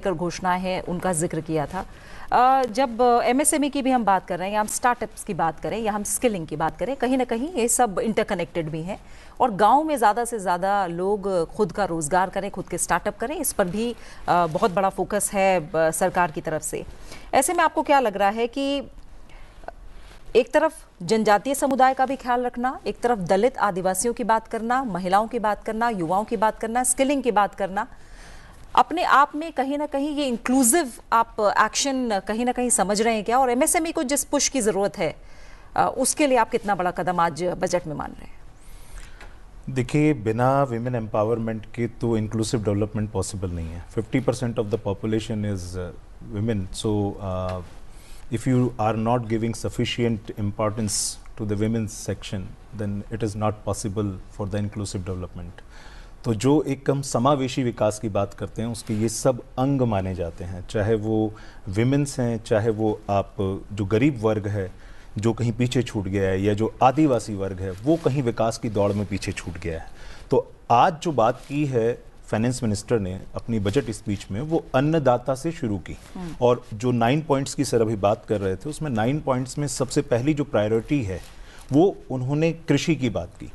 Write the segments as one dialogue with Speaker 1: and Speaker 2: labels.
Speaker 1: कर घोषणाएं हैं उनका जिक्र किया था। जब एमएसएमई की भी हम बात कर रहे हैं या हम स्टार्टअप्स की बात करें या हम स्किलिंग की बात करें, कहीं ना कहीं ये सब इंटरकनेक्टेड भी हैं और गांव में ज़्यादा से ज़्यादा लोग खुद का रोज़गार करें, खुद के स्टार्टअप करें, इस पर भी बहुत बड़ा फोकस है सरकार की तरफ से। ऐसे में आपको क्या लग रहा है कि एक तरफ जनजातीय समुदाय का भी ख्याल रखना, एक तरफ दलित आदिवासियों की बात करना, महिलाओं की बात करना, युवाओं की बात करना, स्किलिंग की बात करना, अपने आप में कहीं ना कहीं ये इंक्लूसिव आप एक्शन कहीं ना कहीं समझ रहे हैं क्या? और एमएसएमई को जिस पुश की जरूरत है उसके लिए आप कितना बड़ा कदम आज बजट में मान रहे हैं?
Speaker 2: देखिए, बिना विमेन एम्पावरमेंट के तो इंक्लूसिव डेवलपमेंट पॉसिबल नहीं है। 50% of the population is women, so if you are not giving sufficient importance to the women's section, then it is not possible for the inclusive development. तो जो एक हम समावेशी विकास की बात करते हैं उसके ये सब अंग माने जाते हैं, चाहे वो विमेंस हैं, चाहे वो आप जो गरीब वर्ग है जो कहीं पीछे छूट गया है, या जो आदिवासी वर्ग है वो कहीं विकास की दौड़ में पीछे छूट गया है। तो आज जो बात की है फाइनेंस मिनिस्टर ने अपनी बजट स्पीच में, वो अन्नदाता से शुरू की। और जो 9 पॉइंट्स की सर अभी बात कर रहे थे उसमें 9 पॉइंट्स में सबसे पहली जो प्रायोरिटी है वो उन्होंने कृषि की बात की।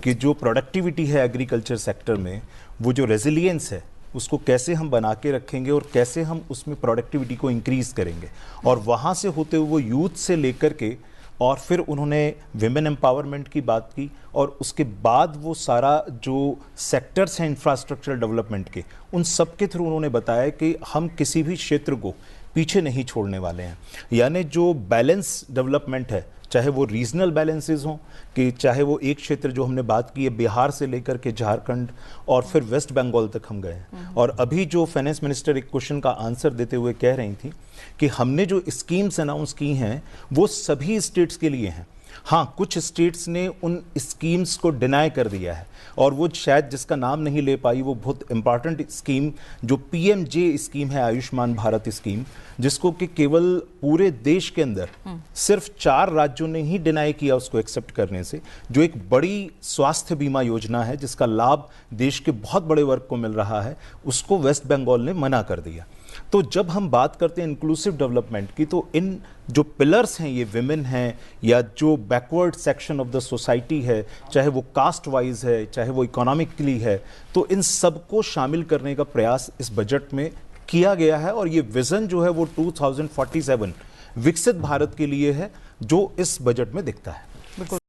Speaker 2: कि जो प्रोडक्टिविटी है एग्रीकल्चर सेक्टर में, वो जो रेजिलियंस है उसको कैसे हम बना के रखेंगे और कैसे हम उसमें प्रोडक्टिविटी को इंक्रीज करेंगे। और वहाँ से होते हुए वो यूथ से लेकर के, और फिर उन्होंने विमेन एम्पावरमेंट की बात की, और उसके बाद वो सारा जो सेक्टर्स हैं इंफ्रास्ट्रक्चर डेवलपमेंट के, उन सब के थ्रू उन्होंने बताया कि हम किसी भी क्षेत्र को पीछे नहीं छोड़ने वाले हैं। यानी जो बैलेंस डेवलपमेंट है, चाहे वो रीजनल बैलेंसेस हों, कि चाहे वो एक क्षेत्र जो हमने बात की है बिहार से लेकर के झारखंड और फिर वेस्ट बंगाल तक हम गए हैं। और अभी जो फाइनेंस मिनिस्टर एक क्वेश्चन का आंसर देते हुए कह रही थी कि हमने जो स्कीम्स अनाउंस की हैं वो सभी स्टेट्स के लिए हैं। हाँ, कुछ स्टेट्स ने उन स्कीम्स को डिनाई कर दिया है, और वो शायद जिसका नाम नहीं ले पाई, वो बहुत इंपॉर्टेंट स्कीम जो पीएमजे स्कीम है, आयुष्मान भारत स्कीम, जिसको कि केवल पूरे देश के अंदर सिर्फ 4 राज्यों ने ही डिनाई किया उसको एक्सेप्ट करने से, जो एक बड़ी स्वास्थ्य बीमा योजना है जिसका लाभ देश के बहुत बड़े वर्ग को मिल रहा है, उसको वेस्ट बंगाल ने मना कर दिया। तो जब हम बात करते हैं इंक्लूसिव डेवलपमेंट की, तो इन जो पिलर्स हैं, ये विमेन हैं या जो backward section of the society है, चाहे वो कास्ट वाइज है, चाहे वो इकोनॉमिकली है, तो इन सबको शामिल करने का प्रयास इस बजट में किया गया है। और ये विजन जो है वो 2047 विकसित भारत के लिए है, जो इस बजट में दिखता है।